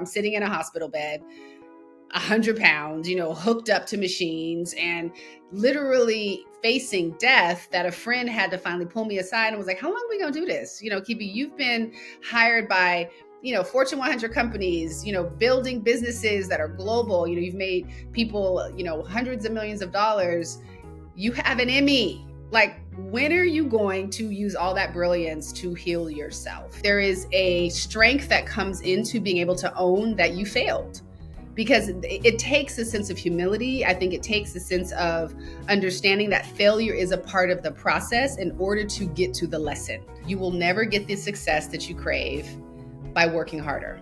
I'm sitting in a hospital bed, 100 pounds, hooked up to machines and literally facing death, that a friend had to finally pull me aside and was like, how long are we going to do this? Kibi, you've been hired by, Fortune 100 companies, building businesses that are global. You've made people, hundreds of millions of dollars. You have an Emmy. Like, when are you going to use all that brilliance to heal yourself? There is a strength that comes into being able to own that you failed, because it takes a sense of humility. I think it takes a sense of understanding that failure is a part of the process in order to get to the lesson. You will never get the success that you crave by working harder.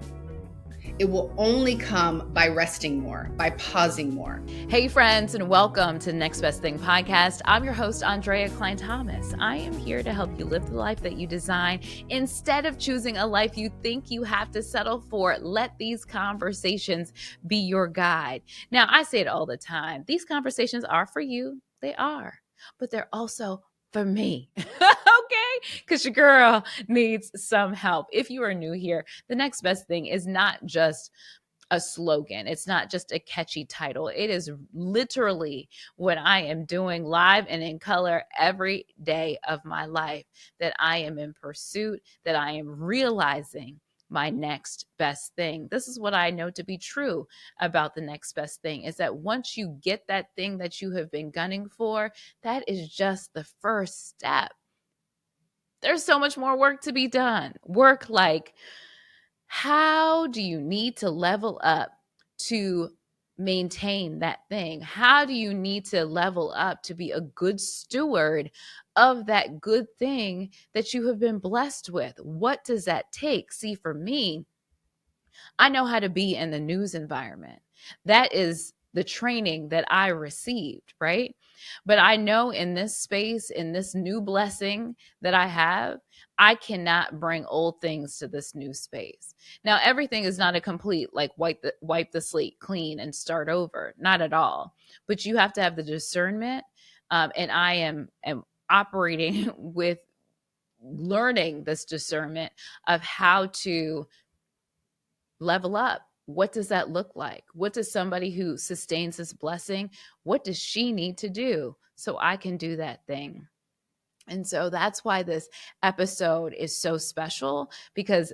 It will only come by resting more, by pausing more. Hey friends, and welcome to the Next Best Thing podcast. I'm your host, Andrea Cline-Thomas. I am here to help you live the life that you design. Instead of choosing a life you think you have to settle for, let these conversations be your guide. Now, I say it all the time. These conversations are for you. They are, but they're also for me. Okay? Because your girl needs some help. If you are new here, the next best thing is not just a slogan. It's not just a catchy title. It is literally what I am doing live and in color every day of my life, that I am in pursuit, that I am realizing my next best thing. This is what I know to be true about the next best thing, is that once you get that thing that you have been gunning for, that is just the first step. There's so much more work to be done. Work like, how do you need to level up to maintain that thing? How do you need to level up to be a good steward of that good thing that you have been blessed with? What does that take? See, for me, I know how to be in the news environment. That is the training that I received, right? But I know in this space, in this new blessing that I have, I cannot bring old things to this new space. Now, everything is not a complete, like wipe the slate clean and start over. Not at all. But you have to have the discernment. And I am operating with learning this discernment of how to level up. What does that look like? What does somebody who sustains this blessing, what does she need to do so I can do that thing? And so that's why this episode is so special, because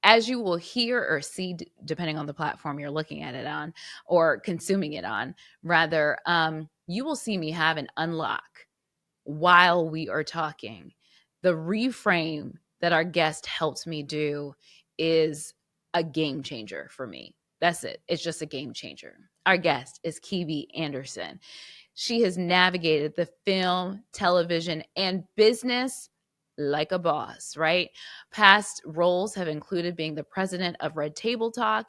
as you will hear or see, depending on the platform you're looking at it on or consuming it on, rather, you will see me have an unlock while we are talking. The reframe that our guest helped me do is a game changer for me. That's it. It's just a game changer. Our guest is Kibi Anderson. She has navigated the film, television, and business like a boss, right? Past roles have included being the president of Red Table Talk,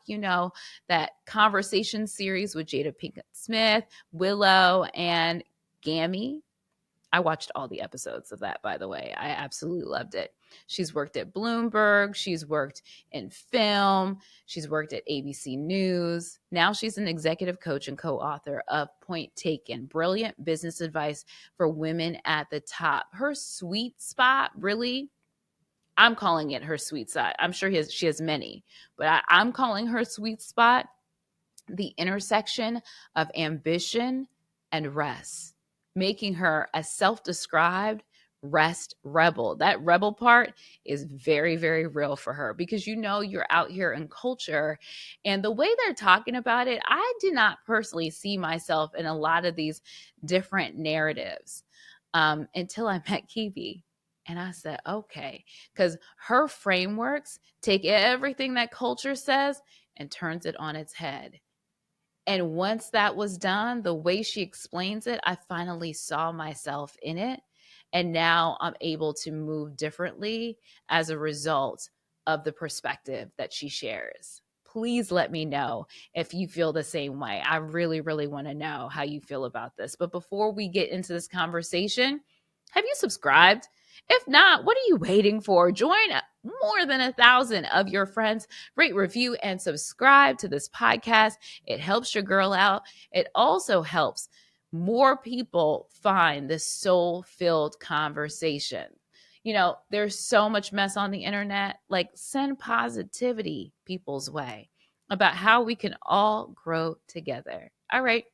that conversation series with Jada Pinkett Smith, Willow, and Gammy. I watched all the episodes of that, by the way. I absolutely loved it. She's worked at Bloomberg. She's worked in film. She's worked at ABC News. Now she's an executive coach and co-author of Point Taken, Brilliant Business Advice for Women at the Top. Her sweet spot, really, I'm calling it her sweet spot. I'm sure she has many, but I'm calling her sweet spot the intersection of ambition and rest, making her a self-described rest rebel. That rebel part is very, very real for her, because you're out here in culture, and the way they're talking about it, I did not personally see myself in a lot of these different narratives until I met Kibi. And I said, okay, because her frameworks take everything that culture says and turns it on its head. And once that was done, the way she explains it, I finally saw myself in it. And now I'm able to move differently as a result of the perspective that she shares. Please let me know if you feel the same way. I really, really want to know how you feel about this. But before we get into this conversation, have you subscribed? If not, what are you waiting for? Join more than 1,000 of your friends. Rate, review, and subscribe to this podcast. It helps your girl out. It also helps more people find this soul-filled conversation. There's so much mess on the internet. Like, send positivity people's way. about how we can all grow together. All right,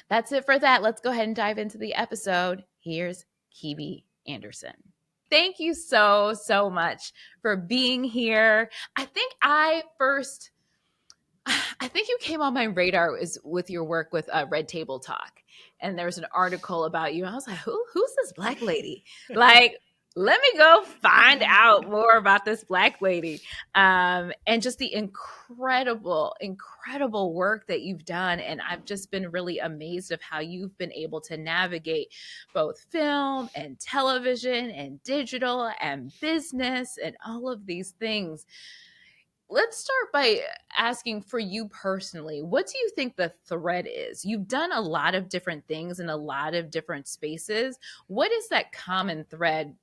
that's it for that. Let's go ahead and dive into the episode. Here's Kibi Anderson. Thank you so much for being here. I think you came on my radar is with your work with Red Table Talk, and there was an article about you. And I was like, who's this Black lady? Like, let me go find out more about this Black lady, and just the incredible work that you've done. And I've just been really amazed of how you've been able to navigate both film and television and digital and business and all of these things. Let's start by asking for you personally, what do you think the thread is? You've done a lot of different things in a lot of different spaces. What is that common thread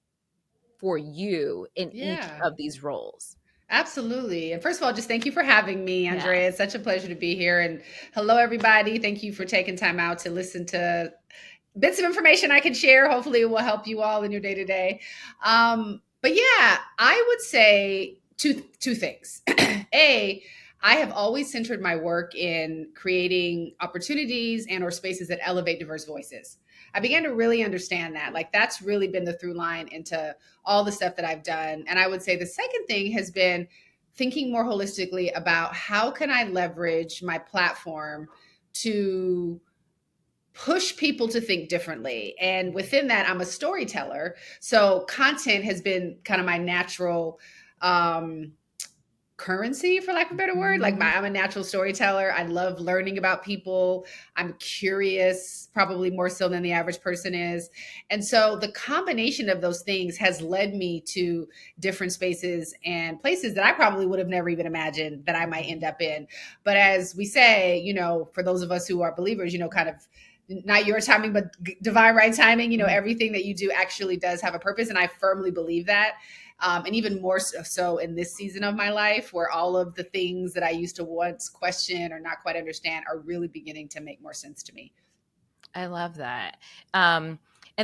for you in each Yeah. of these roles? Absolutely. And first of all, just thank you for having me, Andrea. Yeah. It's such a pleasure to be here. And hello, everybody. Thank you for taking time out to listen to bits of information I can share. Hopefully, it will help you all in your day to day. But yeah, I would say two things. A, I have always centered my work in creating opportunities and or spaces that elevate diverse voices. I began to really understand that. Like that's really been the through line into all the stuff that I've done. And I would say the second thing has been thinking more holistically about how can I leverage my platform to push people to think differently. And within that, I'm a storyteller. So content has been kind of my natural currency, for lack of a better word. Like I'm a natural storyteller. I love learning about people. I'm curious, probably more so than the average person is. And so the combination of those things has led me to different spaces and places that I probably would have never even imagined that I might end up in. But as we say, for those of us who are believers, kind of not your timing, but divine right timing, everything that you do actually does have a purpose. And I firmly believe that. And even more so in this season of my life, where all of the things that I used to once question or not quite understand are really beginning to make more sense to me. I love that. And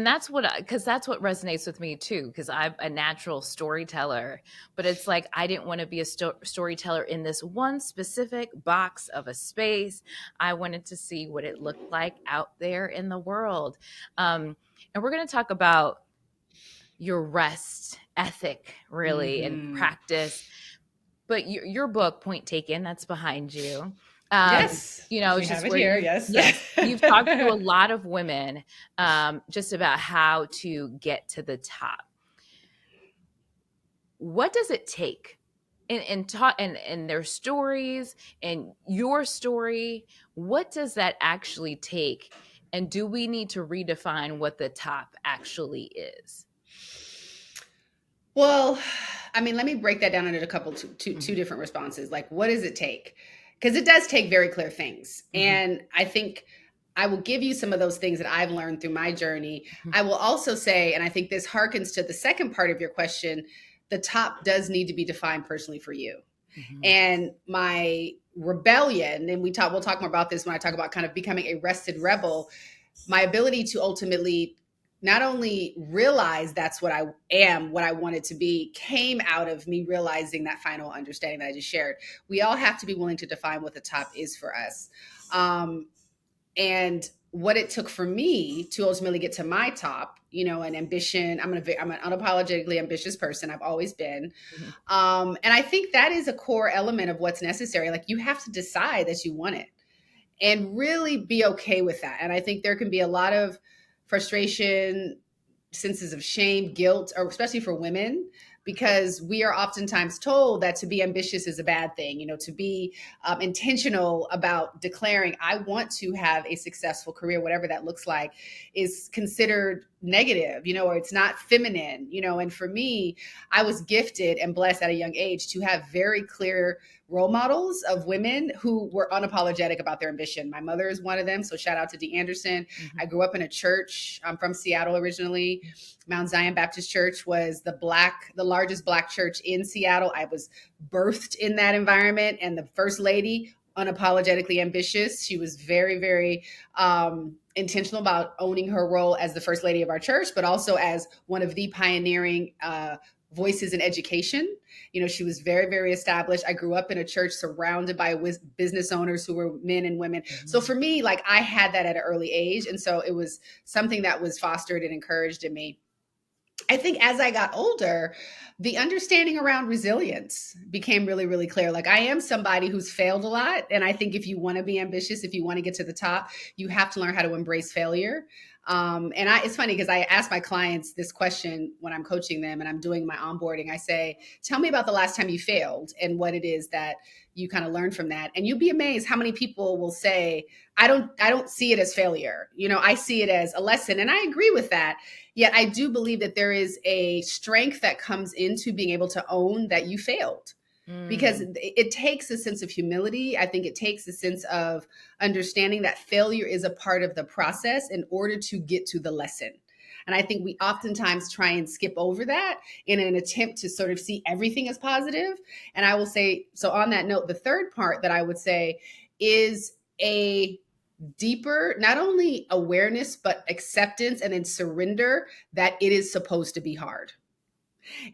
that's because that's what resonates with me too, because I'm a natural storyteller, but it's like I didn't want to be a storyteller in this one specific box of a space. I wanted to see what it looked like out there in the world. And we're going to talk about your rest ethic, really, and practice. But your book, Point Taken, that's behind you. Yes, we just have it where here. Yes, you've talked to a lot of women just about how to get to the top. What does it take in their stories and your story? What does that actually take? And do we need to redefine what the top actually is? Well, I mean, let me break that down into a couple two different responses. Like, what does it take? Because it does take very clear things. And I think I will give you some of those things that I've learned through my journey. I will also say, and I think this harkens to the second part of your question, the top does need to be defined personally for you. And my rebellion, and we'll talk more about this when I talk about kind of becoming a rested rebel, my ability to ultimately not only realize that's what I am, what I wanted to be, came out of me realizing that final understanding that I just shared. We all have to be willing to define what the top is for us. And what it took for me to ultimately get to my top, an ambition. I'm an unapologetically ambitious person. I've always been. And I think that is a core element of what's necessary. Like you have to decide that you want it and really be okay with that. And I think there can be a lot of frustration, senses of shame, guilt, or especially for women, because we are oftentimes told that to be ambitious is a bad thing, to be intentional about declaring, I want to have a successful career, whatever that looks like, is considered negative, or it's not feminine, and for me, I was gifted and blessed at a young age to have very clear role models of women who were unapologetic about their ambition. My mother is one of them. So shout out to Dee Anderson. I grew up in a church. I'm from Seattle originally. Mount Zion Baptist Church was the largest Black church in Seattle. I was birthed in that environment. And the first lady, unapologetically ambitious. She was very, very intentional about owning her role as the first lady of our church, but also as one of the pioneering voices in education. She was very, very established. I grew up in a church surrounded by business owners who were men and women. Mm-hmm. So for me, like, I had that at an early age. And so it was something that was fostered and encouraged in me. I think as I got older, the understanding around resilience became really, really clear. Like, I am somebody who's failed a lot. And I think if you want to be ambitious, if you want to get to the top, you have to learn how to embrace failure. It's funny because I ask my clients this question when I'm coaching them and I'm doing my onboarding. I say, tell me about the last time you failed and what it is that you kind of learned from that. And you'll be amazed how many people will say, I don't see it as failure. I see it as a lesson. And I agree with that. Yet I do believe that there is a strength that comes into being able to own that you failed, because it takes a sense of humility. I think it takes a sense of understanding that failure is a part of the process in order to get to the lesson. And I think we oftentimes try and skip over that in an attempt to sort of see everything as positive. And I will say, so on that note, the third part that I would say is a deeper, not only awareness, but acceptance and then surrender that it is supposed to be hard.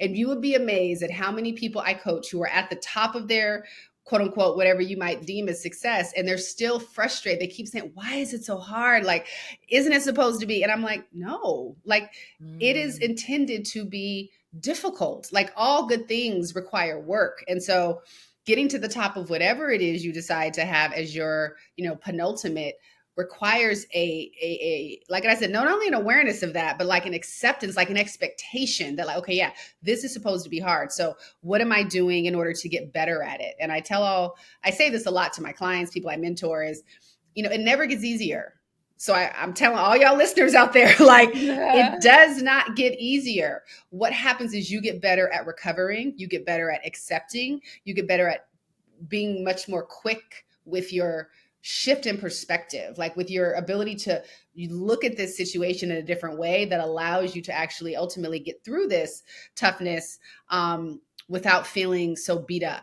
And you would be amazed at how many people I coach who are at the top of their quote unquote, whatever you might deem as success, and they're still frustrated. They keep saying, why is it so hard? Like, isn't it supposed to be? And I'm like, no, like it is intended to be difficult. Like, all good things require work. And so getting to the top of whatever it is you decide to have as your, penultimate requires a like I said, not only an awareness of that, but like an acceptance, like an expectation that, like, okay, yeah, this is supposed to be hard. So what am I doing in order to get better at it? And I say this a lot to my clients, people I mentor, is, it never gets easier. So I'm telling all y'all listeners out there, like, it does not get easier. What happens is you get better at recovering, you get better at accepting, you get better at being much more quick with your shift in perspective, like with your ability to look at this situation in a different way that allows you to actually ultimately get through this toughness without feeling so beat up.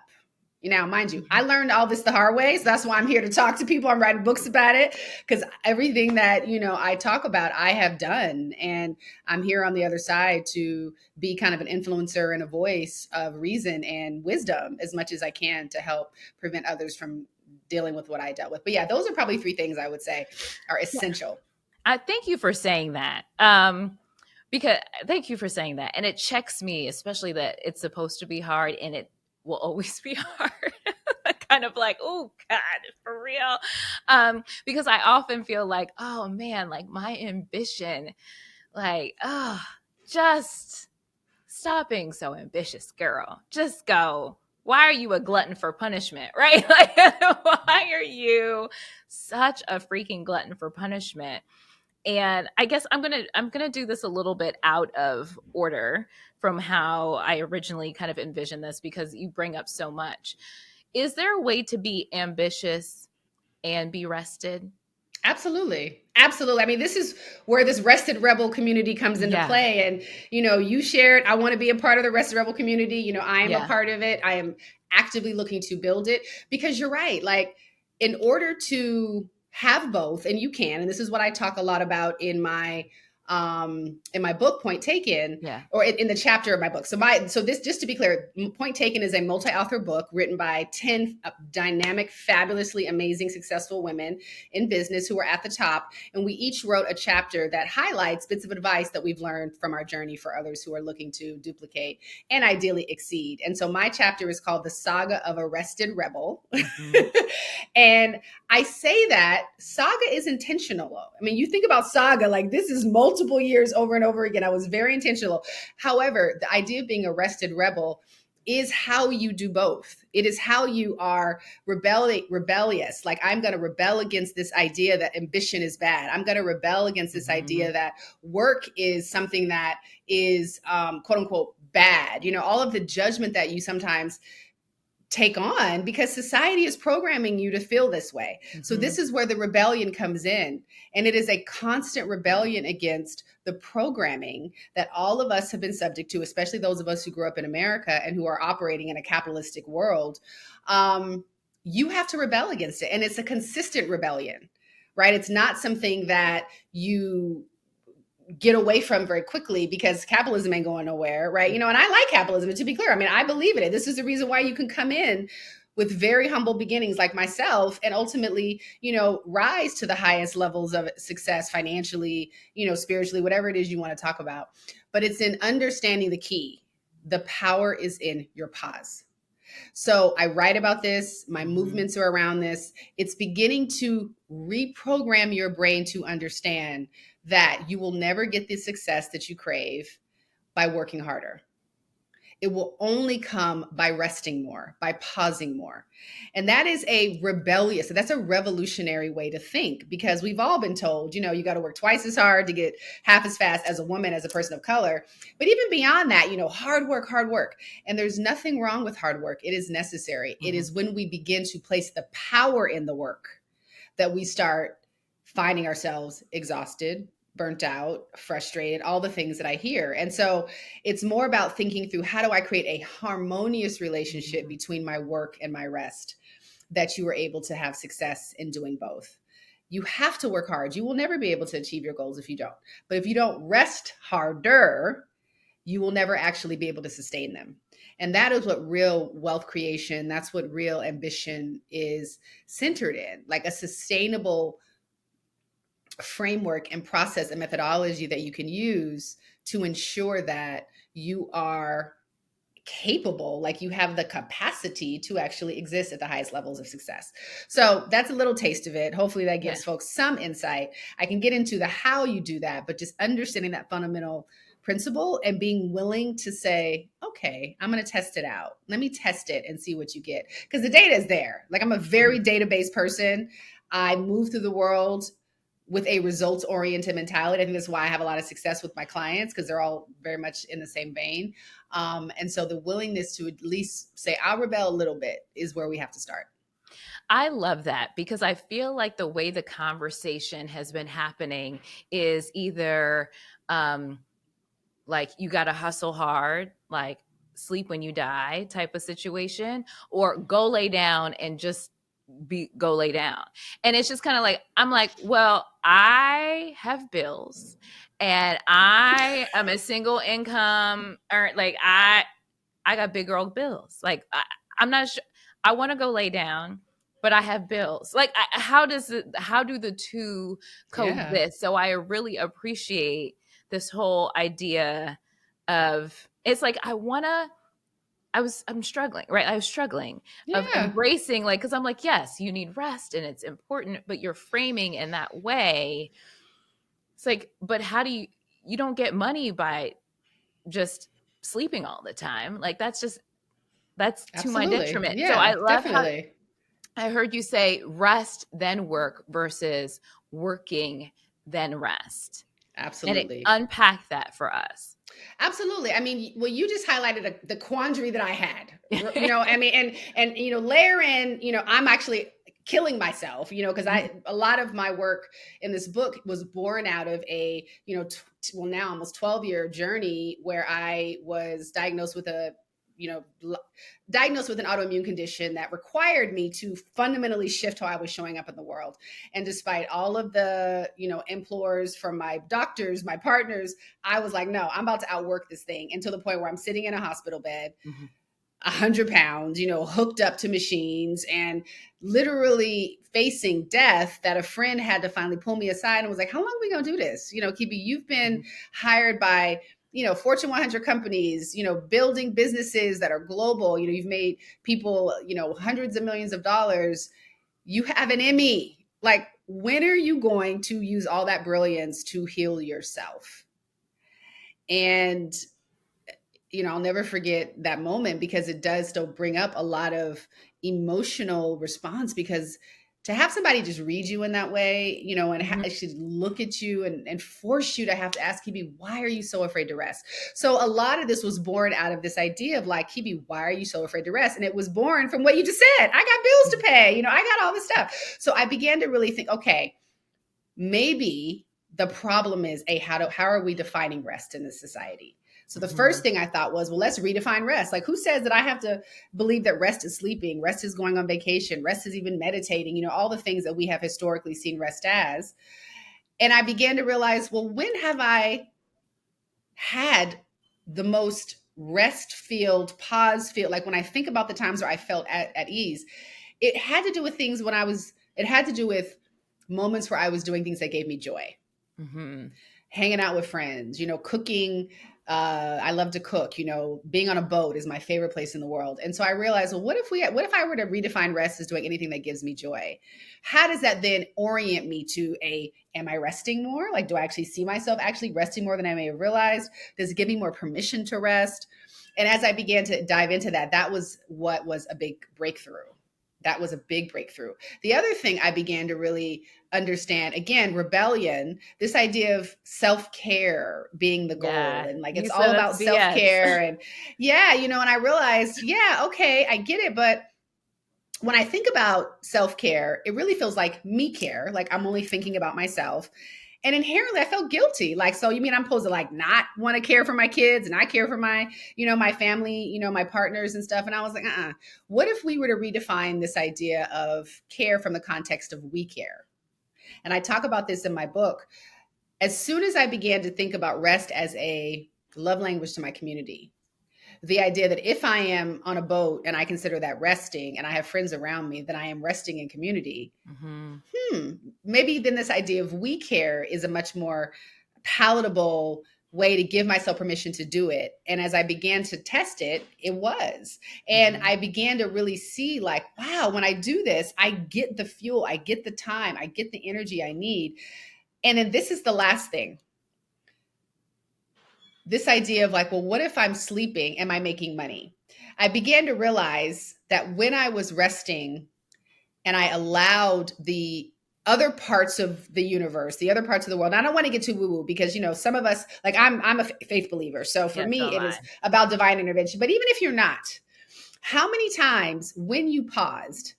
Now, mind you, I learned all this the hard way. So that's why I'm here to talk to people. I'm writing books about it, because everything that, I talk about, I have done. And I'm here on the other side to be kind of an influencer and a voice of reason and wisdom as much as I can to help prevent others from dealing with what I dealt with. But yeah, those are probably three things I would say are essential. I thank you for saying that. Because thank you for saying that. And it checks me, especially that it's supposed to be hard and it will always be hard. Kind of like, oh God, for real. Because I often feel like, oh man, like my ambition, like, just stop being so ambitious, girl. Just go. Why are you a glutton for punishment, right? Like, why are you such a freaking glutton for punishment? And I guess I'm gonna do this a little bit out of order from how I originally kind of envisioned this, because you bring up so much. Is there a way to be ambitious and be rested? Absolutely. Absolutely. I mean, this is where this Rested Rebel community comes into play. And, you shared, I want to be a part of the Rested Rebel community. I am a part of it. I am actively looking to build it, because you're right. Like, in order to have both, and you can, and this is what I talk a lot about in my book, Point Taken, or in the chapter of my book. So this, just to be clear, Point Taken is a multi-author book written by 10 dynamic, fabulously amazing, successful women in business who are at the top. And we each wrote a chapter that highlights bits of advice that we've learned from our journey for others who are looking to duplicate and ideally exceed. And so my chapter is called The Saga of a Rested Rebel. And I say that saga is intentional. I mean, you think about saga, like this is multiple years over and over again. I was very intentional. However, the idea of being a rested rebel is how you do both. It is how you are rebellious. Like, I'm going to rebel against this idea that ambition is bad. I'm going to rebel against this idea that work is something that is quote unquote bad. All of the judgment that you sometimes take on because society is programming you to feel this way. So this is where the rebellion comes in. And it is a constant rebellion against the programming that all of us have been subject to, especially those of us who grew up in America and who are operating in a capitalistic world. You have to rebel against it. And it's a consistent rebellion, right? It's not something that you get away from very quickly because capitalism ain't going nowhere, right? And I like capitalism, to be clear. I mean, I believe in it. This is the reason why you can come in with very humble beginnings like myself and ultimately, rise to the highest levels of success financially, spiritually, whatever it is you want to talk about. But it's in understanding the key. The power is in your pause. So I write about this. My movements are around this. It's beginning to reprogram your brain to understand that you will never get the success that you crave by working harder. It will only come by resting more, by pausing more. And that is that's a revolutionary way to think, because we've all been told, you got to work twice as hard to get half as fast as a woman, as a person of color. But even beyond that, hard work, hard work. And there's nothing wrong with hard work. It is necessary. It is when we begin to place the power in the work that we start finding ourselves exhausted, burnt out, frustrated, all the things that I hear. And so it's more about thinking through, how do I create a harmonious relationship between my work and my rest, that you are able to have success in doing both. You have to work hard. You will never be able to achieve your goals if you don't. But if you don't rest harder, you will never actually be able to sustain them. And that is what real wealth creation, that's what real ambition is centered in, like a sustainable framework and process and methodology that you can use to ensure that you are capable, like you have the capacity to actually exist at the highest levels of success. So that's a little taste of it. Hopefully that gives folks some insight. I can get into the how you do that, but just understanding that fundamental principle and being willing to say, okay, I'm going to test it out. Let me test it and see what you get. Because the data is there. Like, I'm a very database person. I move through the world with a results-oriented mentality. I think that's why I have a lot of success with my clients, because they're all very much in the same vein. And so the willingness to at least say, I'll rebel a little bit, is where we have to start. I love that, because I feel like the way the conversation has been happening is either like, you got to hustle hard, like sleep when you die type of situation, or go lay down and just go lay down. And it's just kind of like, I'm like, well, I have bills and I am a single income, or like I got big girl bills. Like, I'm not sure. I want to go lay down, but I have bills. Like, how do the two coexist? Yeah. So I really appreciate this whole idea of, it's like, I'm struggling, right? I was struggling of Yeah. embracing, like, because I'm like, yes, you need rest and it's important, but you're framing in that way. It's like, but how do you don't get money by just sleeping all the time. Like, that's to my Absolutely. detriment. So I Yeah, love how definitely. I heard you say rest, then work, versus working, then rest. And Absolutely. unpack that for us. Absolutely. I mean, well, you just highlighted the quandary that I had, I mean, and, layer in, I'm actually killing myself, because a lot of my work in this book was born out of a, now almost 12-year journey where I was diagnosed with diagnosed with an autoimmune condition that required me to fundamentally shift how I was showing up in the world. And despite all of the, implores from my doctors, my partners, I was like, no, I'm about to outwork this thing, until the point where I'm sitting in a hospital bed, 100 pounds, hooked up to machines, and literally facing death, that a friend had to finally pull me aside and was like, how long are we going to do this? Kibi, you've been hired by, Fortune 100 companies, building businesses that are global. You've made people, hundreds of millions of dollars. You have an Emmy. Like, when are you going to use all that brilliance to heal yourself? And I'll never forget that moment, because it does still bring up a lot of emotional response, because to have somebody just read you in that way, and actually look at you and force you to have to ask, Kibi, why are you so afraid to rest? So a lot of this was born out of this idea of like, Kibi, why are you so afraid to rest? And it was born from what you just said. I got bills to pay, I got all this stuff. So I began to really think, okay, maybe the problem is, how are we defining rest in this society? So the first thing I thought was, well, let's redefine rest. Like, who says that I have to believe that rest is sleeping, rest is going on vacation, rest is even meditating, all the things that we have historically seen rest as. And I began to realize, well, when have I had the most rest filled, pause filled? Like when I think about the times where I felt at ease, it had to do with things when it had to do with moments where I was doing things that gave me joy. Mm-hmm. Hanging out with friends, cooking. I love to cook, being on a boat is my favorite place in the world. And so I realized, well, what if I were to redefine rest as doing anything that gives me joy? How does that then orient me to am I resting more? Like, do I actually see myself actually resting more than I may have realized? Does it give me more permission to rest? And as I began to dive into that, that was what was a big breakthrough. That was a big breakthrough. The other thing I began to really understand, again, rebellion, this idea of self-care being the goal, Yeah. and like You it's said all that's about BS. self-care. And yeah, and I realized, yeah, okay, I get it, but when I think about self-care, it really feels like me care, like I'm only thinking about myself. And inherently I felt guilty. Like, so you mean I'm supposed to like not want to care for my kids and I care for my, my family, my partners and stuff. And I was like, what if we were to redefine this idea of care from the context of we care? And I talk about this in my book. As soon as I began to think about rest as a love language to my community, the idea that if I am on a boat and I consider that resting and I have friends around me, then I am resting in community. Mm-hmm. Maybe then this idea of we care is a much more palatable way to give myself permission to do it. And as I began to test it, it was. And Mm-hmm. I began to really see like, wow, when I do this, I get the fuel, I get the time, I get the energy I need. And then this is the last thing. This idea of like, well, what if I'm sleeping? Am I making money? I began to realize that when I was resting and I allowed the other parts of the universe, the other parts of the world. And I don't want to get too woo-woo because some of us, like I'm a faith believer. So for Yeah, so me, am it is I. about divine intervention. But even if you're not, how many times when you paused,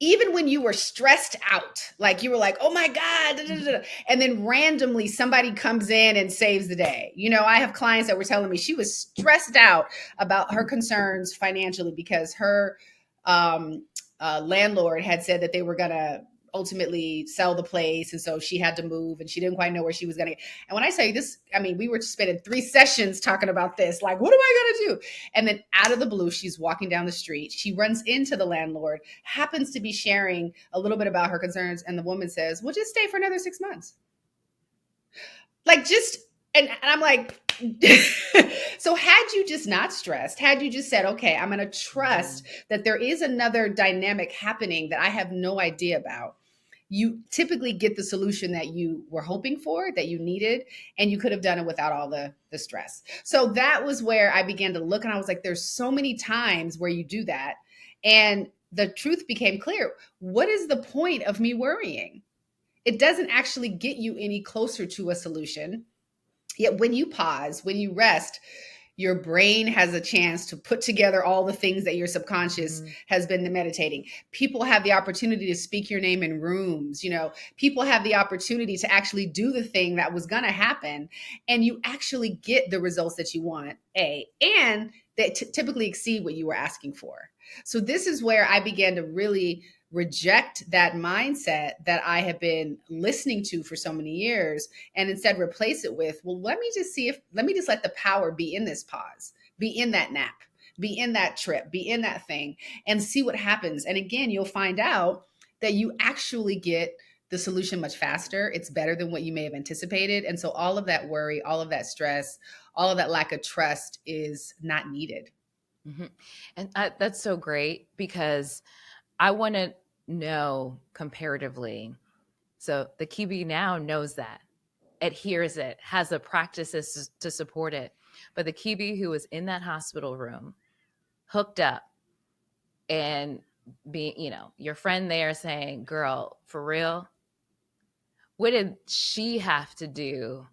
even when you were stressed out, like you were like, oh my God, da, da, da, da, and then randomly somebody comes in and saves the day. I have clients that were telling me she was stressed out about her concerns financially because her landlord had said that they were going to ultimately sell the place. And so she had to move and she didn't quite know where she was going to. And when I say this, I mean, we were spending 3 sessions talking about this, like, what am I going to do? And then out of the blue, she's walking down the street. She runs into the landlord, happens to be sharing a little bit about her concerns. And the woman says, well, just stay for another 6 months. Like and I'm like, so had you just not stressed, had you just said, okay, I'm going to trust that there is another dynamic happening that I have no idea about, you typically get the solution that you were hoping for, that you needed, and you could have done it without all the stress. So that was where I began to look and I was like, there's so many times where you do that. And the truth became clear. What is the point of me worrying? It doesn't actually get you any closer to a solution. Yet when you pause, when you rest, your brain has a chance to put together all the things that your subconscious has been meditating. People have the opportunity to speak your name in rooms. People have the opportunity to actually do the thing that was going to happen. And you actually get the results that you want, and that typically exceed what you were asking for. So this is where I began to really reject that mindset that I have been listening to for so many years and instead replace it with, well, let me just let the power be in this pause, be in that nap, be in that trip, be in that thing and see what happens. And again, you'll find out that you actually get the solution much faster. It's better than what you may have anticipated. And so all of that worry, all of that stress, all of that lack of trust is not needed. Mm-hmm. And that's so great because I want to know comparatively. So the Kibi now knows that, adheres it, has the practices to support it. But the Kibi who was in that hospital room, hooked up, and being, your friend there saying, girl, for real, what did she have to do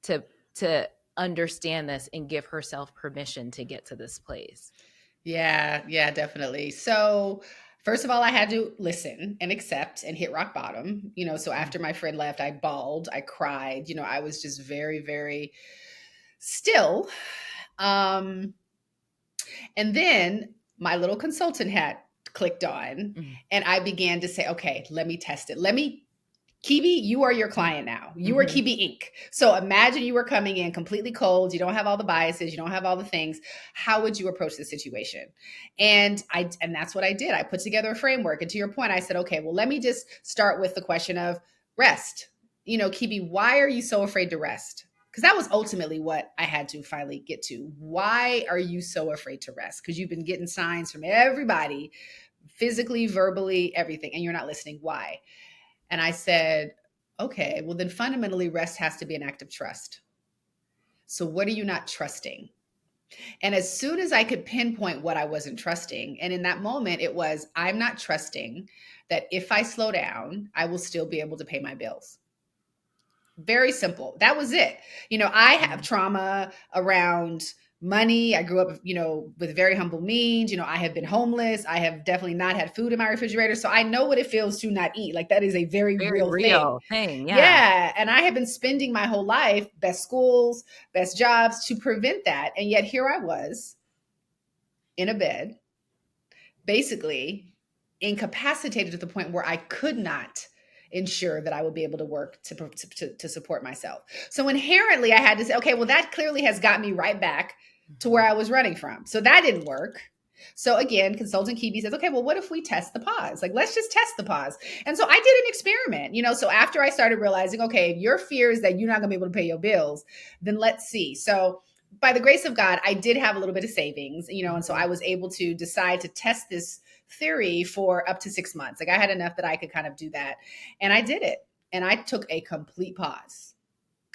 to understand this and give herself permission to get to this place? Yeah, definitely. So, first of all, I had to listen and accept and hit rock bottom. So after my friend left, I bawled, I cried. I was just very, very still. And then my little consultant hat clicked on, and I began to say, okay, let me test it. Let me Kibi, you are your client now. You are Kibi Inc. So imagine you were coming in completely cold. You don't have all the biases. You don't have all the things. How would you approach the situation? And that's what I did. I put together a framework. And to your point, I said, okay, well, let me just start with the question of rest. Kibi, why are you so afraid to rest? Because that was ultimately what I had to finally get to. Why are you so afraid to rest? Because you've been getting signs from everybody, physically, verbally, everything, and you're not listening. Why? And I said, okay, well, then fundamentally, rest has to be an act of trust. So what are you not trusting? And as soon as I could pinpoint what I wasn't trusting, and in that moment, it was, I'm not trusting that if I slow down, I will still be able to pay my bills. Very simple. That was it. I have trauma around money. I grew up, with very humble means. I have been homeless. I have definitely not had food in my refrigerator. So I know what it feels to not eat. Like that is a very real thing. Yeah. And I have been spending my whole life, best schools, best jobs to prevent that. And yet here I was in a bed, basically incapacitated to the point where I could not ensure that I would be able to work to support myself. So inherently I had to say, okay, well, that clearly has got me right back to where I was running from. So that didn't work. So again, consultant Kibi says, okay, well, what if we test the pause? Like, let's just test the pause. And so I did an experiment, so after I started realizing, okay, if your fear is that you're not gonna be able to pay your bills, then let's see. So by the grace of God, I did have a little bit of savings, and so I was able to decide to test this theory for up to 6 months. Like I had enough that I could kind of do that. And I did it. And I took a complete pause.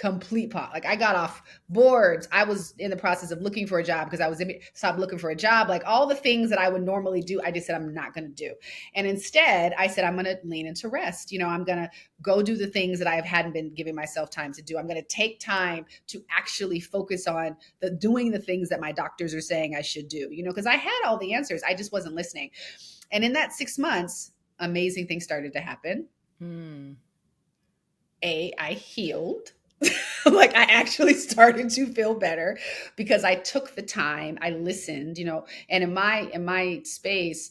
Like I got off boards. I was in the process of looking for a job because I was stopped looking for a job. Like all the things that I would normally do, I just said, I'm not going to do. And instead I said, I'm going to lean into rest. I'm going to go do the things that I hadn't been giving myself time to do. I'm going to take time to actually focus on doing the things that my doctors are saying I should do, because I had all the answers. I just wasn't listening. And in that 6 months, amazing things started to happen. I healed. Like I actually started to feel better because I took the time, I listened, and in my space,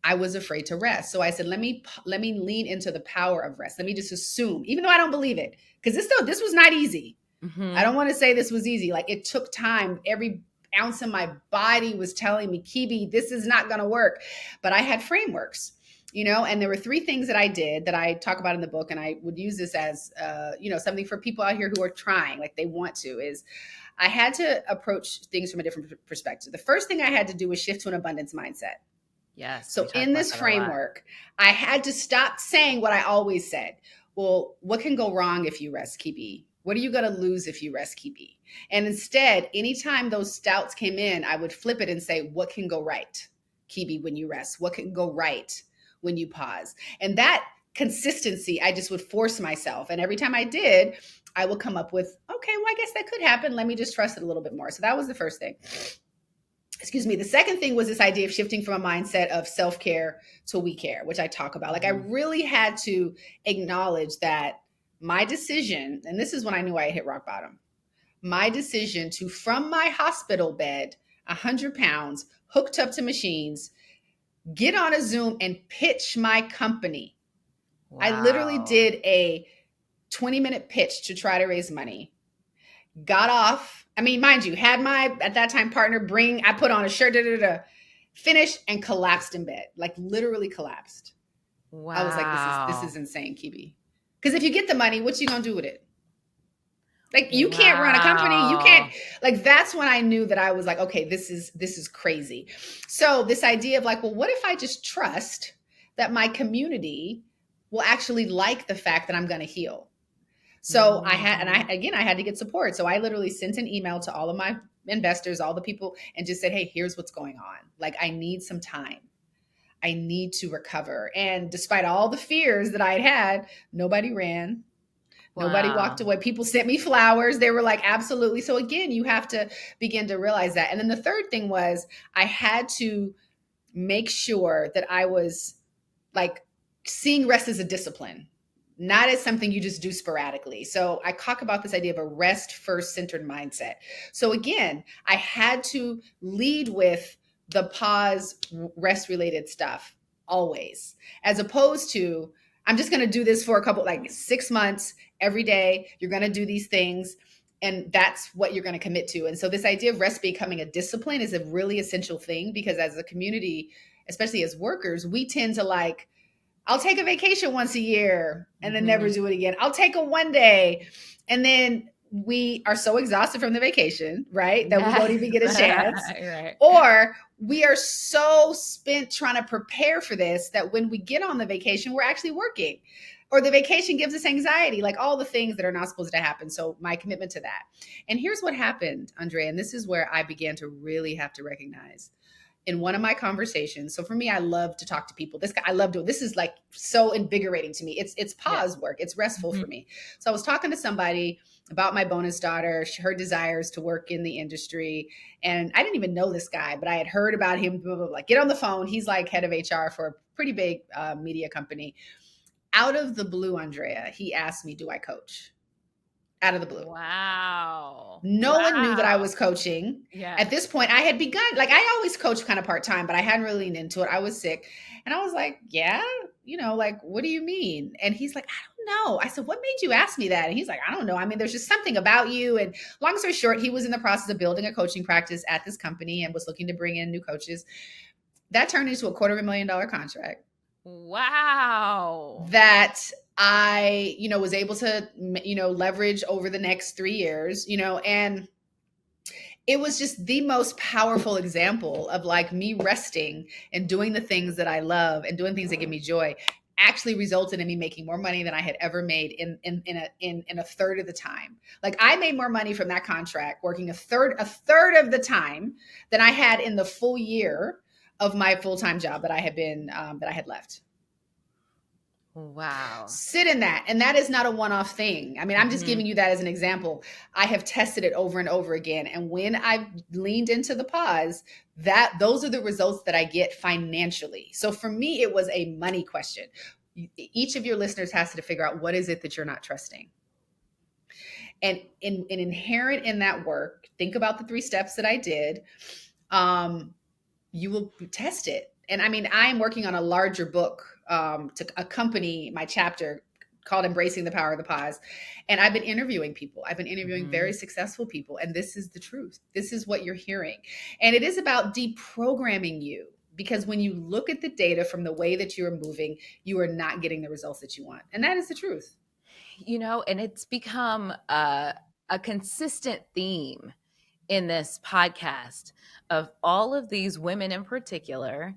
I was afraid to rest. So I said, let me lean into the power of rest. Let me just assume, even though I don't believe it, because this was not easy. I don't want to say this was easy. Like it took time. Every ounce of my body was telling me, Kibi, this is not going to work. But I had frameworks. And there were 3 things that I did that I talk about in the book. And I would use this as, something for people out here who are trying, like they want to, is I had to approach things from a different perspective. The first thing I had to do was shift to an abundance mindset. Yes. So in this framework, I had to stop saying what I always said. Well, what can go wrong if you rest, Kibi? What are you going to lose if you rest, Kibi? And instead, anytime those doubts came in, I would flip it and say, what can go right, Kibi, when you rest? What can go right when you pause? And that consistency, I just would force myself. And every time I did, I would come up with, okay, well, I guess that could happen. Let me just trust it a little bit more. So that was the first thing. Excuse me. The second thing was this idea of shifting from a mindset of self-care to we care, which I talk about. Like I really had to acknowledge that my decision, and this is when I knew I hit rock bottom, my decision to, from my hospital bed, 100 pounds, hooked up to machines, get on a Zoom and pitch my company. Wow. I literally did a 20-minute pitch to try to raise money. Got off. I mean, mind you, had my, at that time, partner I put on a shirt, finished and collapsed in bed, like literally collapsed. Wow. I was like, this is insane, Kibi. Because if you get the money, what you going to do with it? Like you can't run a company. You can't, like, that's when I knew that I was like, okay, this is crazy. So this idea of like, well, what if I just trust that my community will actually like the fact that I'm going to heal? So I had to get support. So I literally sent an email to all of my investors, all the people, and just said, hey, here's what's going on. Like, I need some time. I need to recover. And despite all the fears that I had, nobody ran. Wow. Nobody walked away. People sent me flowers. They were like, absolutely. So again, you have to begin to realize that. And then the third thing was I had to make sure that I was like seeing rest as a discipline, not as something you just do sporadically. So I talk about this idea of a rest first centered mindset. So again, I had to lead with the pause rest related stuff always, as opposed to I'm just going to do this for a couple, like 6 months, every day. You're going to do these things. And that's what you're going to commit to. And so this idea of rest becoming a discipline is a really essential thing, because as a community, especially as workers, we tend to like, I'll take a vacation once a year and then never do it again. I'll take a one day. And then we are so exhausted from the vacation, right? That we don't even get a chance. Right. Or we are so spent trying to prepare for this that when we get on the vacation, we're actually working. Or the vacation gives us anxiety, like all the things that are not supposed to happen. So my commitment to that. And here's what happened, Andrea, and this is where I began to really have to recognize in one of my conversations. So for me, I love to talk to people. I love doing this. Is like so invigorating to me. It's pause work. It's restful for me. So I was talking to somebody about my bonus daughter, her desires to work in the industry. And I didn't even know this guy, but I had heard about him, blah, blah, blah. Get on the phone. He's like head of HR for a pretty big media company. Out of the blue, Andrea, he asked me, do I coach? Out of the blue. Wow. No one knew that I was coaching. Yeah. At this point, I had begun, like I always coach kind of part-time, but I hadn't really leaned into it. I was sick. And I was like, yeah, like, what do you mean? And he's like, I don't know. I said, what made you ask me that? And he's like, I don't know. I mean, there's just something about you. And long story short, he was in the process of building a coaching practice at this company and was looking to bring in new coaches. That turned into a $250,000 contract. Wow. That I, was able to, leverage over the next 3 years, and it was just the most powerful example of like me resting and doing the things that I love and doing things that give me joy actually resulted in me making more money than I had ever made in a third of the time. Like I made more money from that contract working a third of the time than I had in the full year of my full-time job that I had left. Wow. Sit in that. And that is not a one-off thing. I mean, I'm just giving you that as an example. I have tested it over and over again. And when I've leaned into the pause, those are the results that I get financially. So for me, it was a money question. Each of your listeners has to figure out, what is it that you're not trusting? And inherent in that work, think about the 3 steps that I did. You will test it. And I mean, I am working on a larger book to accompany my chapter called Embracing the Power of the Pause. And I've been interviewing people. I've been interviewing very successful people. And this is the truth. This is what you're hearing. And it is about deprogramming you, because when you look at the data from the way that you're moving, you are not getting the results that you want. And that is the truth. And it's become a consistent theme in this podcast of all of these women in particular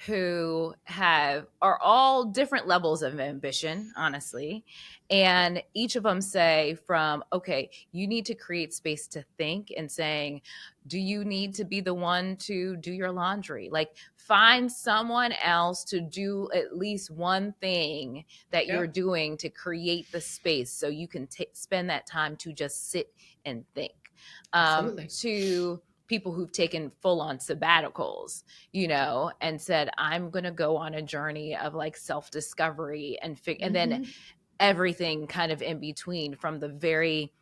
who are all different levels of ambition, honestly. And each of them say from, okay, you need to create space to think, and saying, do you need to be the one to do your laundry? Like find someone else to do at least one thing that you're doing to create the space so you can spend that time to just sit and think. To people who've taken full-on sabbaticals, and said, I'm going to go on a journey of like self-discovery and then everything kind of in between, from the very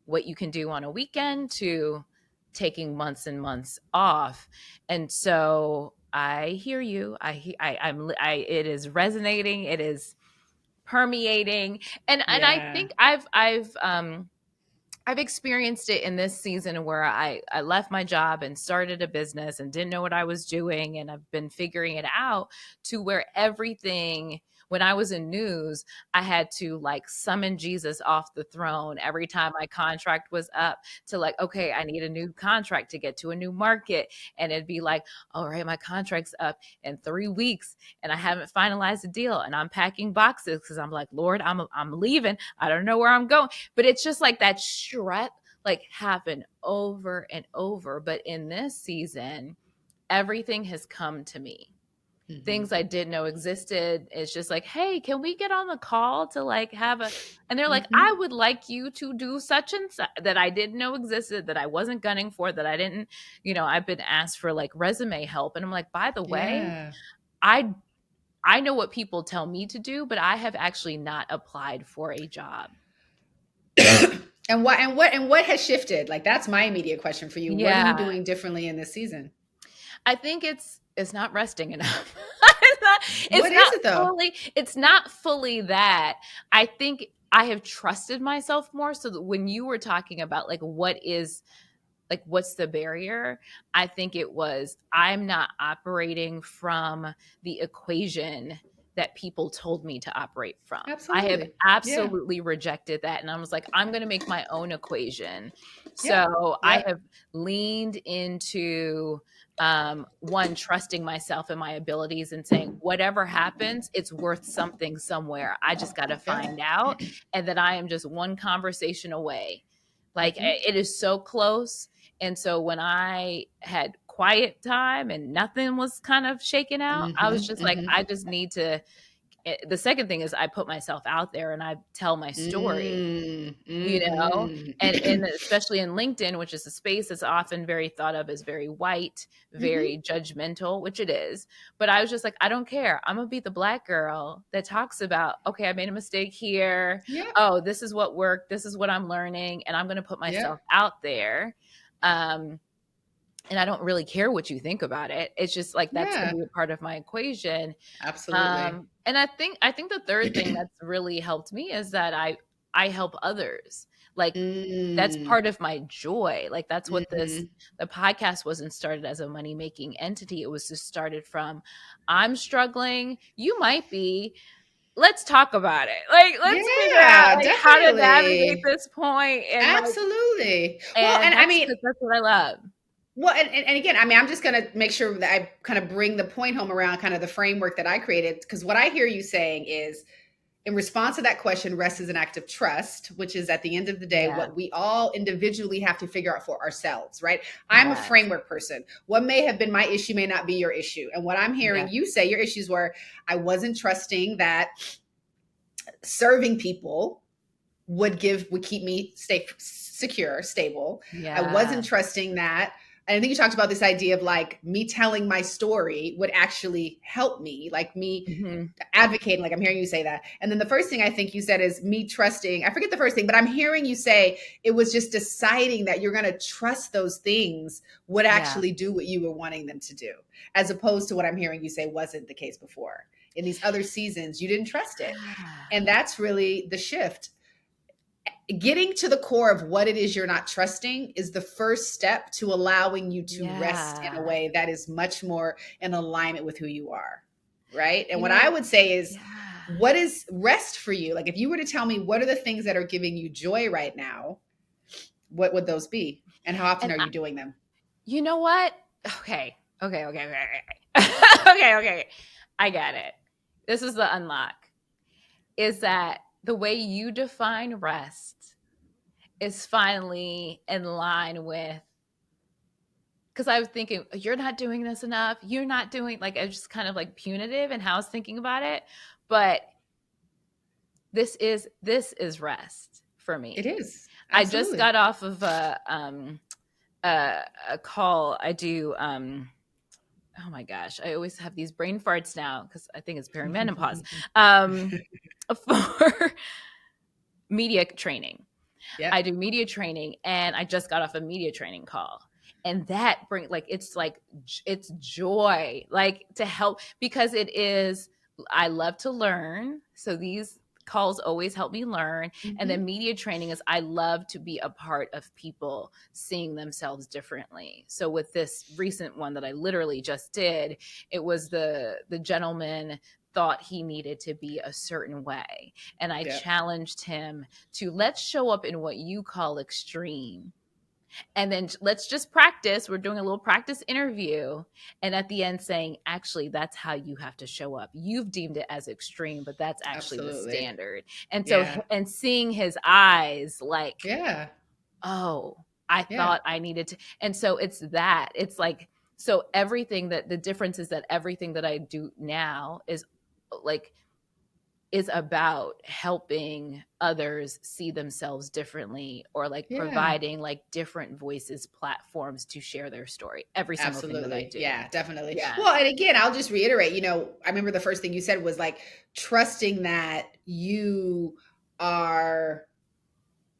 what you can do on a weekend to taking months and months off. And so I hear you. It is resonating. It is permeating. And I think I've experienced it in this season where I left my job and started a business and didn't know what I was doing. And I've been figuring it out, to where everything, when I was in news, I had to like summon Jesus off the throne every time my contract was up, to like, okay, I need a new contract to get to a new market. And it'd be like, all right, my contract's up in 3 weeks and I haven't finalized the deal, and I'm packing boxes because I'm like, Lord, I'm leaving. I don't know where I'm going. But it's just like that stress like happened over and over. But in this season, everything has come to me. Things I didn't know existed. It's just like, hey, can we get on the call to like have and they're like, I would like you to do such and such that I didn't know existed, that I wasn't gunning for, that I didn't, I've been asked for like resume help. And I'm like, by the way, I know what people tell me to do, but I have actually not applied for a job. And what has shifted? Like, that's my immediate question for you. Yeah. What are you doing differently in this season? I think it's not resting enough. It's What is not it though? fully, it's not fully that. I think I have trusted myself more. So that when you were talking about like what's the barrier, I think it was I'm not operating from the equation that people told me to operate from. I have Absolutely. Yeah. absolutely rejected that, and I was like, I'm going to make my own equation. Yep. So I Yep. have leaned into one, trusting myself and my abilities and saying whatever happens, it's worth something somewhere. I just got to Yep. find out, and that I am just one conversation away. Like Hmm. it is so close. And so when I had quiet time and nothing was kind of shaken out, I was Hmm. just like, Hmm. I just need to. The second thing is I put myself out there and I tell my story, Mm, you know, and hmm. especially in LinkedIn, which is a space that's often very thought of as very white, Hmm. very judgmental, which it is. But I was just like, I don't care. I'm gonna be the Black girl that talks about, okay, I made a mistake here. Yep. Oh, this is what worked. This is what I'm learning, and I'm gonna put myself Yep. out there. Um, and I don't really care what you think about it. It's just like that's gonna Yeah. be a part of my equation. Absolutely. And I think the third thing that's really helped me is that I help others. Like that's Mm. part of my joy. Like that's what Hmm. the podcast wasn't started as a money making entity. It was just started from I'm struggling, you might be. Let's talk about it. Like let's figure out Yeah, like how to navigate definitely. this point Absolutely. Well, and and I mean, that's what I love. well, and again, I mean, I'm just going to make sure that I kind of bring the point home around kind of the framework that I created. Because what I hear you saying is, in response to that question, rest is an act of trust, which is at the end of the day, Yeah. what we all individually have to figure out for ourselves, right? I'm a Yes. framework person. What may have been my issue may not be your issue. And what I'm hearing Yeah. you say, your issues were, I wasn't trusting that serving people would keep me stay secure, stable. I Yeah. wasn't trusting that. And I think you talked about this idea of like me telling my story would actually help me, like me Mhm. advocating, like I'm hearing you say that. And then the first thing I think you said is me trusting. I forget the first thing, but I'm hearing you say it was just deciding that you're going to trust those things would Yeah. actually do what you were wanting them to do, as opposed to what I'm hearing you say wasn't the case before. In these other seasons, you didn't trust it. And that's really the shift. Getting to the core of what it is you're not trusting is the first step to allowing you to rest in a Yeah. way that is much more in alignment with who you are. Right. And You what I know, would say is, yeah. what is rest for you? Like, if you were to tell me what are the things that are giving you joy right now, what would those be? And how often And are you doing them? you know what? Okay. Okay. Okay. Okay. Okay. Okay. Okay. I get it. This is the unlock is that the way you define rest is finally in line with, because I was thinking, you're not doing this enough. You're not doing, like, I was just kind of like punitive and how I was thinking about it. But this is rest for It me. is. I just Absolutely. got off of a call. I do oh my gosh, I always have these brain farts now because I think it's perimenopause. Um, for media training. Yep. I do media training and I just got off a media training call. And that bring it's joy, like to help because it is I love to learn. So these calls always help me learn. And Hmm. then media training is I love to be a part of people seeing themselves differently. So with this recent one that I literally just did, it was the gentleman thought he needed to be a certain way. And I Yep. challenged him to let's show up in what you call extreme. And then let's just practice. We're doing a little practice interview. And at the end, saying, actually, that's how you have to show up. You've deemed it as extreme, but that's actually the Absolutely. standard. And so, Yeah. and seeing his eyes like, Yeah. oh, I Yeah. thought I needed to. And so it's that. It's like, so everything that the difference is that everything that I do now is like, is about helping others see themselves differently or like Yeah. providing like different voices platforms to share their story every single thing that I Absolutely. do. Yeah, definitely. Yeah. Well, and again, I'll just reiterate, I remember the first thing you said was like trusting that you are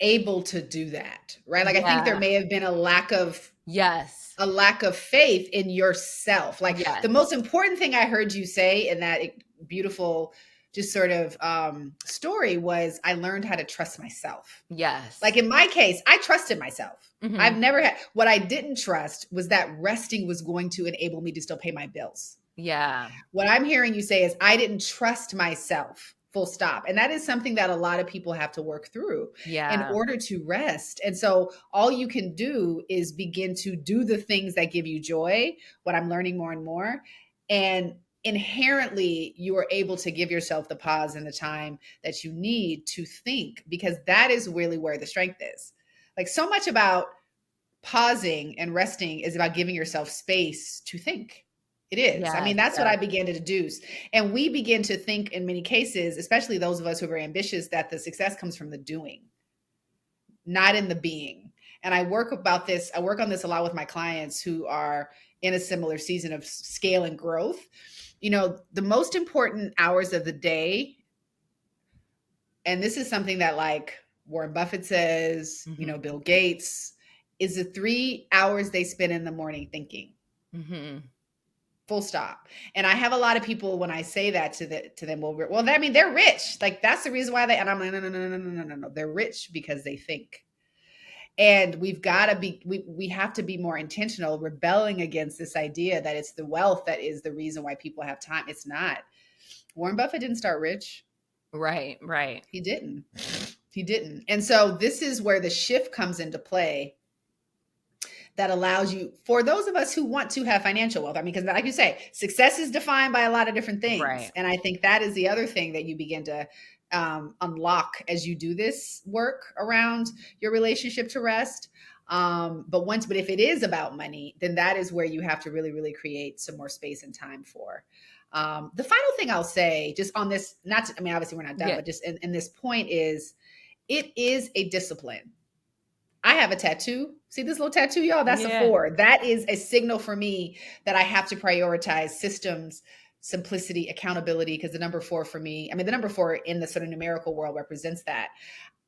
able to do that, right? Like, I think there Yeah. may have been a lack of Yes. a lack of faith in yourself. Like the Yes. most important thing I heard you say in that beautiful, just sort of story was I learned how to trust myself. Yes. Like in my case, I trusted myself. Mm-hmm. I've never had, what I didn't trust was that resting was going to enable me to still pay my bills. Yeah. What I'm hearing you say is I didn't trust myself, full stop. And that is something that a lot of people have to work through in Yeah. order to rest. And so all you can do is begin to do the things that give you joy, what I'm learning more and more. And inherently, you are able to give yourself the pause and the time that you need to think, because that is really where the strength is. Like so much about pausing and resting is about giving yourself space to think. It is. I Yes. mean, that's what Yes. I began to deduce. And we begin to think in many cases, especially those of us who are very ambitious, that the success comes from the doing, not in the being. And I work on this a lot with my clients who are in a similar season of scale and growth. You know, the most important hours of the day, and this is something that like Warren Buffett says, you know, Mm-hmm. Bill Gates, is the 3 hours they spend in the morning thinking. Mm-hmm. Full stop. And I have a lot of people when I say that to them, well, I mean, they're rich. Like that's the reason why and I'm like, no. They're rich because they think. And we've got to be, we have to be more intentional, rebelling against this idea that it's the wealth that is the reason why people have time. It's not. Warren Buffett didn't start rich. Right. Right. He didn't. He didn't. And so this is where the shift comes into play that allows you, for those of us who want to have financial wealth. I mean, because like you say, success is defined by a lot of different things. Right. And I think that is the other thing that you begin to unlock as you do this work around your relationship to rest. But if it is about money, then that is where you have to really, really create some more space and time for. The final thing I'll say just on this, I mean, obviously we're not done, Yeah. but just in this point is, it is a discipline. I have a tattoo. See this little tattoo, y'all? That's a Yeah. 4. That is a signal for me that I have to prioritize systems, simplicity, accountability, because the number 4 for me, I mean, the number 4 in the sort of numerical world represents that.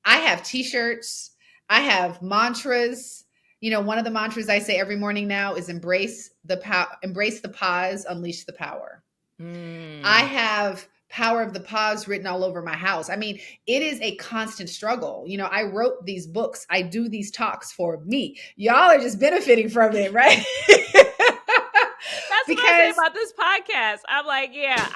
I have t-shirts. I have mantras. You know, one of the mantras I say every morning now is embrace the pause, unleash the power. I Mm. have power of the pause written all over my house. I mean, it is a constant struggle. You know, I wrote these books, I do these talks for me. Y'all are just benefiting from it, right? That's what I say Because about this podcast. I'm like, yeah,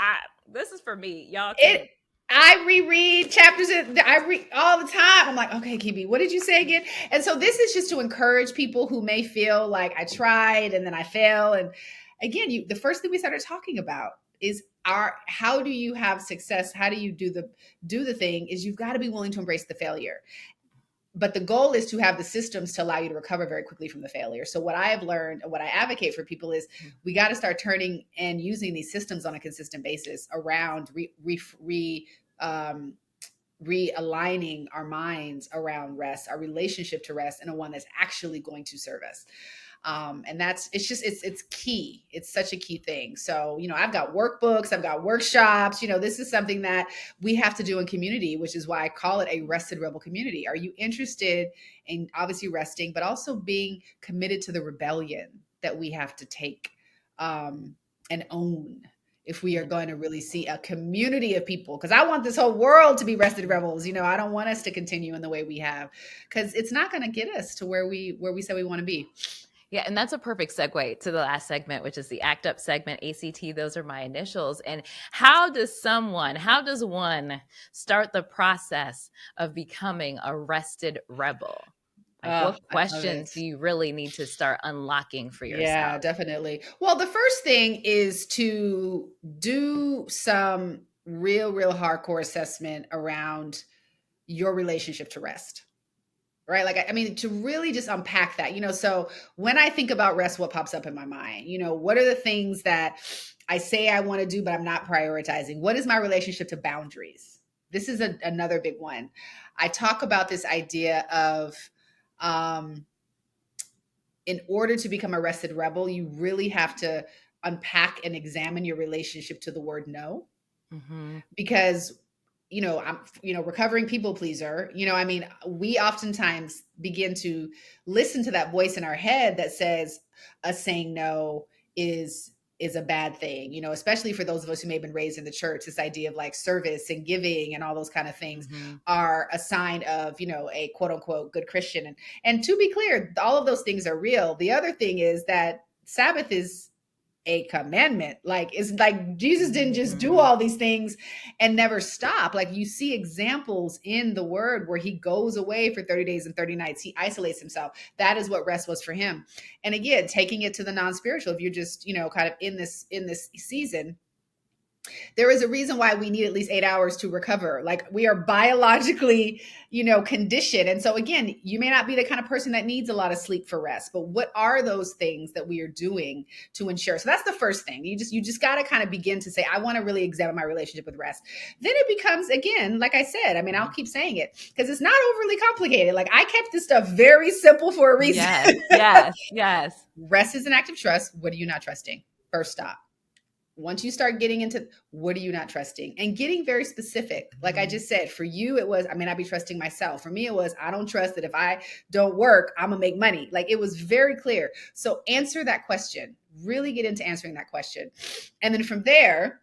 this is for me. Y'all can. it I reread chapters I read all the time. I'm like, okay, Kibi, what did you say again? And so this is just to encourage people who may feel like I tried and then I fail. And again, the first thing we started talking about is how do you have success? How do you do the thing is you've got to be willing to embrace the failure. But the goal is to have the systems to allow you to recover very quickly from the failure. So what I have learned and what I advocate for people is we got to start turning and using these systems on a consistent basis around realigning our minds around rest, our relationship to rest, and a one that's actually going to serve us. And it's key. It's such a key thing. So, you know, I've got workbooks, I've got workshops, you know, this is something that we have to do in community, which is why I call it a rested rebel community. Are you interested in obviously resting, but also being committed to the rebellion that we have to take and own if we are going to really see a community of people? Because I want this whole world to be rested rebels. You know, I don't want us to continue in the way we have, because it's not going to get us to where we say we want to be. Yeah, and that's a perfect segue to the last segment, which is the ACT UP segment, ACT. Those are my initials. And how does one start the process of becoming a rested rebel? Like, Oh, what I love questions it. do you really need to start unlocking for Yeah, yourself? definitely. Well, the first thing is to do some real hardcore assessment around your relationship to rest. Right? Like, I mean, to really just unpack that, you know. So when I think about rest, what pops up in my mind? You know, what are the things that I say I want to do, but I'm not prioritizing? What is my relationship to boundaries? This is another big one. I talk about this idea of, um, in order to become a rested rebel, you really have to unpack and examine your relationship to the word no. Mm-hmm. Because I'm, recovering people pleaser. I mean, we oftentimes begin to listen to that voice in our head that says us saying no is a bad thing, especially for those of us who may have been raised in the church. This idea of like service and giving and all those kind of things are a sign of, a quote unquote good Christian. And to be clear, all of those things are real. The other thing is that Sabbath is a commandment. Like, it's like Jesus didn't just do all these things and never stop. Like, you see examples in the word where he goes away for 30 days and 30 nights. He isolates himself. That is what rest was for him. And again, taking it to the non-spiritual, if you're just, kind of in this season, there is a reason why we need at least 8 hours to recover. Like, we are biologically, conditioned. And so again, you may not be the kind of person that needs a lot of sleep for rest, but what are those things that we are doing to ensure? So that's the first thing. You just got to kind of begin to say, I want to really examine my relationship with rest. Then it becomes, again, like I said, I mean, I'll keep saying it because it's not overly complicated. Like, I kept this stuff very simple for a reason. Yes. Rest is an act of trust. What are you not trusting? First stop. Once you start getting into what are you not trusting and getting very specific, like I just said, for you, it was, I may not be trusting myself. For me, it was, I don't trust that if I don't work, I'm gonna make money. Like, it was very clear. So answer that question, really get into answering that question. And then from there,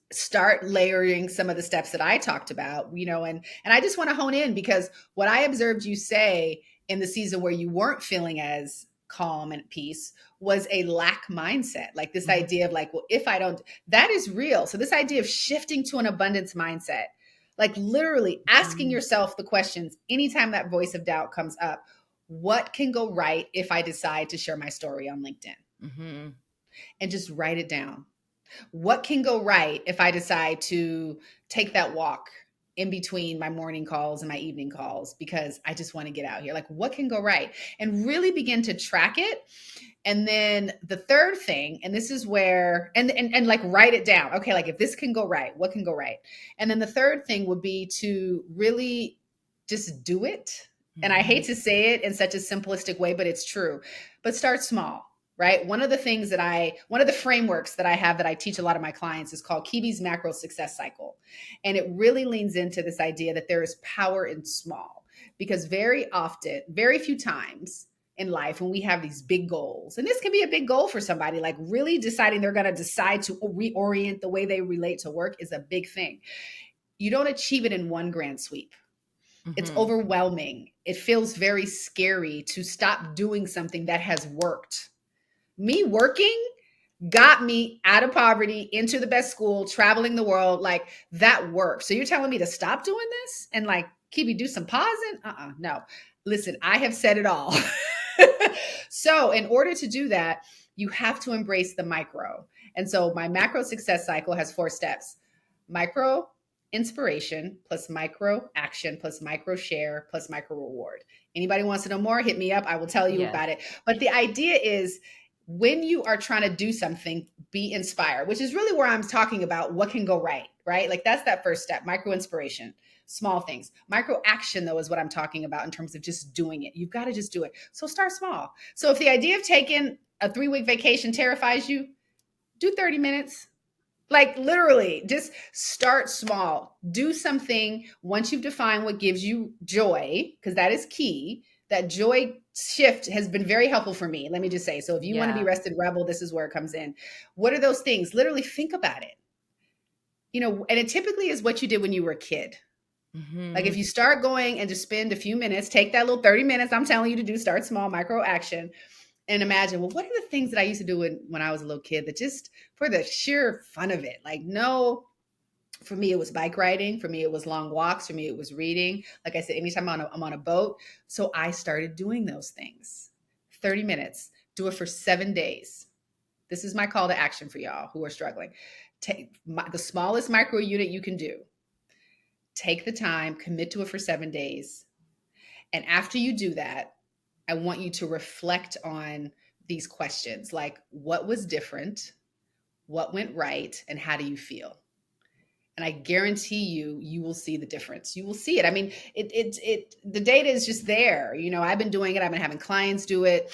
start layering some of the steps that I talked about, and I just want to hone in because what I observed you say in the season where you weren't feeling as calm and at peace was a lack mindset. Like this idea of like, well, if I don't, that is real. So this idea of shifting to an abundance mindset, like literally asking yourself the questions anytime that voice of doubt comes up, what can go right if I decide to share my story on LinkedIn? And just write it down. What can go right if I decide to take that walk in between my morning calls and my evening calls because I just want to get out here? Like, what can go right? And really begin to track it. And then the third thing, and this is where, and like write it down. Okay, like if this can go right, what can go right? And then the third thing would be to really just do it. And I hate to say it in such a simplistic way, but it's true. But start small. Right. One of the frameworks that I have that I teach a lot of my clients is called Kibi's macro success cycle. And it really leans into this idea that there is power in small, because very often, very few times in life when we have these big goals, and this can be a big goal for somebody, like really deciding they're going to decide to reorient the way they relate to work is a big thing. You don't achieve it in one grand sweep. It's overwhelming. It feels very scary to stop doing something that has worked. Me working got me out of poverty, into the best school, traveling the world. Like, that worked. So you're telling me to stop doing this and like, Kibi, do some pausing? No. Listen, I have said it all. So in order to do that, you have to embrace the micro. And so my macro success cycle has 4 steps: micro inspiration plus micro action plus micro share plus micro reward. Anybody wants to know more, hit me up. I will tell you about it. But the idea is, when you are trying to do something, be inspired, which is really where I'm talking about what can go right, right? Like, that's that first step, micro inspiration, small things. Micro action, though, is what I'm talking about in terms of just doing it. You've got to just do it. So start small. So if the idea of taking a 3-week vacation terrifies you, do 30 minutes. Like, literally, just start small. Do something once you've defined what gives you joy, because that is key. That joy shift has been very helpful for me. Let me just say, so if you want to be rested rebel, this is where it comes in. What are those things? Literally think about it. And it typically is what you did when you were a kid. Like, if you start going and just spend a few minutes, take that little 30 minutes I'm telling you to do, start small, micro action, and imagine, well, what are the things that I used to do when I was a little kid that just for the sheer fun of it? Like, no, for me, it was bike riding. For me, it was long walks. For me, it was reading. Like I said, anytime I'm on a boat. So I started doing those things. 30 minutes, do it for 7 days. This is my call to action for y'all who are struggling. Take the smallest micro unit you can do. Take the time, commit to it for 7 days. And after you do that, I want you to reflect on these questions, like, what was different, what went right, and how do you feel? And I guarantee you will see the difference. You will see it. I mean, the data is just there. I've been doing it. I've been having clients do it.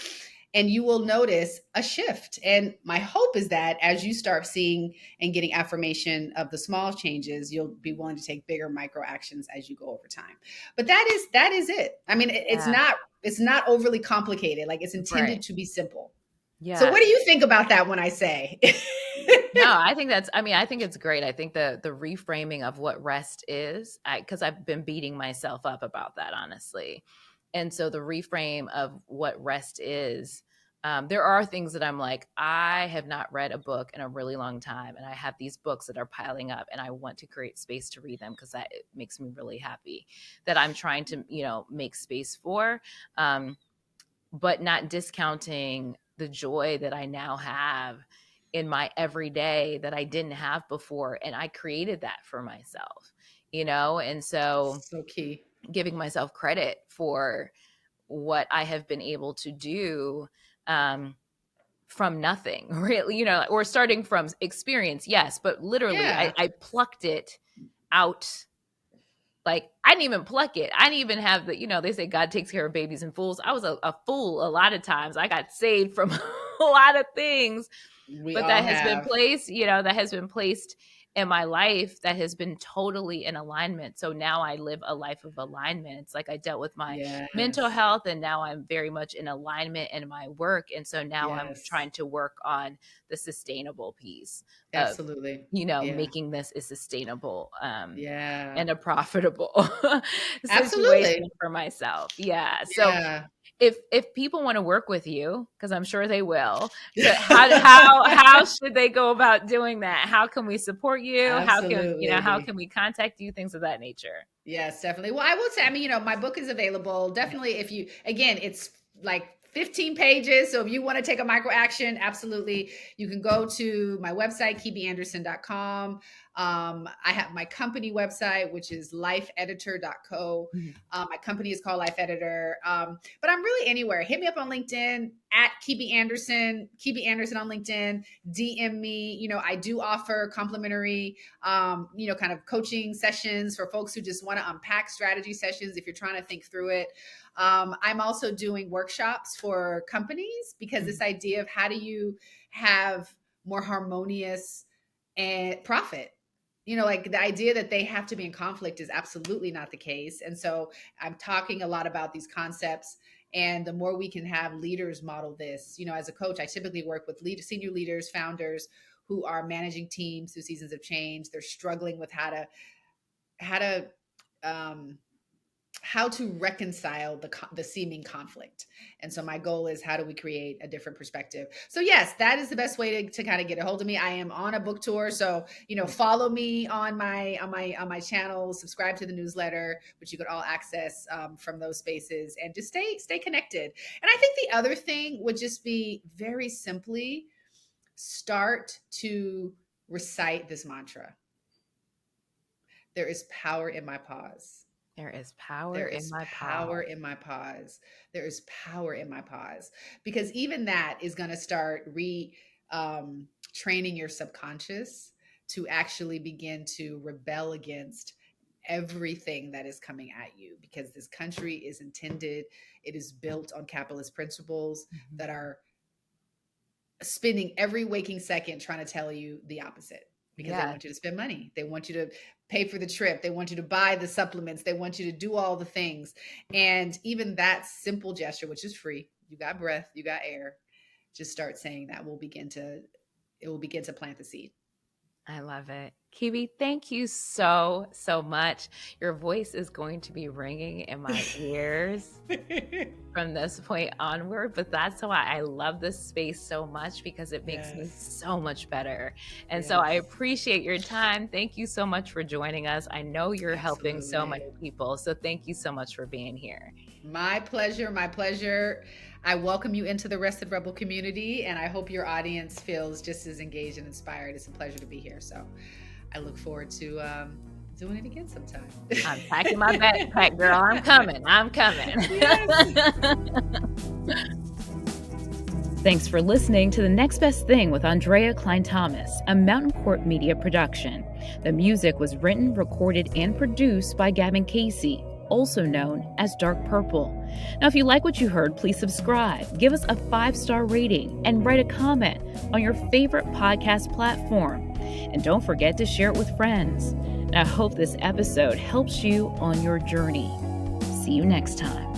and you will notice a shift. And my hope is that as you start seeing and getting affirmation of the small changes, you'll be willing to take bigger micro actions as you go over time. But that is it. I mean, it's not overly complicated. Like, it's intended to be simple. Yeah. So what do you think about that when I say? No, I think it's great. I think the reframing of what rest is, because I've been beating myself up about that, honestly. And so the reframe of what rest is, there are things that I'm like, I have not read a book in a really long time. And I have these books that are piling up and I want to create space to read them because that it makes me really happy, that I'm trying to, make space for, but not discounting the joy that I now have in my everyday that I didn't have before. And I created that for myself, and so key. Giving myself credit for what I have been able to do, from nothing, really, or starting from experience. Yes. But literally I plucked it out. Like, I didn't even pluck it. I didn't even have they say God takes care of babies and fools. I was a fool a lot of times. I got saved from a lot of things, but that has been placed in my life that has been totally in alignment. So now I live a life of alignment. It's like I dealt with my mental health, and now I'm very much in alignment in my work. And so now I'm trying to work on the sustainable piece. Absolutely. Making this a sustainable and a profitable situation for myself. Yeah. So if people want to work with you, because I'm sure they will, how should they go about doing that? How can we support you? Absolutely. How can we contact you? Things of that nature. Yes, definitely. Well, I will say, my book is available. Definitely, it's like 15 pages. So if you want to take a micro action, absolutely. You can go to my website, kibianderson.com. I have my company website, which is lifeeditor.co. My company is called Life Editor. But I'm really anywhere. Hit me up on LinkedIn at Kibi Anderson on LinkedIn. DM me. I do offer complimentary, kind of coaching sessions for folks who just want to unpack strategy sessions if you're trying to think through it. I'm also doing workshops for companies, because this idea of how do you have more harmonious and profit, like the idea that they have to be in conflict is absolutely not the case. And so I'm talking a lot about these concepts, and the more we can have leaders model this, as a coach, I typically work with senior leaders, founders who are managing teams through seasons of change. They're struggling with how to reconcile the seeming conflict. And so my goal is, how do we create a different perspective? So yes, that is the best way to kind of get a hold of me. I am on a book tour. So, follow me on my channel, subscribe to the newsletter, which you could all access from those spaces, and just stay connected. And I think the other thing would just be, very simply, start to recite this mantra. There is power in my pause. There is power in my pause. There is power in my pause. Because even that is going to start training your subconscious to actually begin to rebel against everything that is coming at you. Because this country is it is built on capitalist principles that are spending every waking second trying to tell you the opposite. Because they want you to spend money. They want you to pay for the trip. They want you to buy the supplements. They want you to do all the things. And even that simple gesture, which is free, you got breath, you got air, just start saying that. It will begin to plant the seed. I love it. Kibi, thank you so, so much. Your voice is going to be ringing in my ears from this point onward, but that's why I love this space so much, because it makes me so much better. And so I appreciate your time. Thank you so much for joining us. I know you're helping so many people. So thank you so much for being here. My pleasure. My pleasure. I welcome you into the Rested Rebel community, and I hope your audience feels just as engaged and inspired. It's a pleasure to be here. So I look forward to doing it again sometime. I'm packing my backpack, girl. I'm coming. Thanks for listening to The Next Best Thing with Andrea Cline-Thomas, a Mountain Court Media production. The music was written, recorded, and produced by Gavin Casey. also known as dark purple. Now, if you like what you heard, please subscribe, give us a 5-star rating, and write a comment on your favorite podcast platform. And don't forget to share it with friends. And I hope this episode helps you on your journey. See you next time.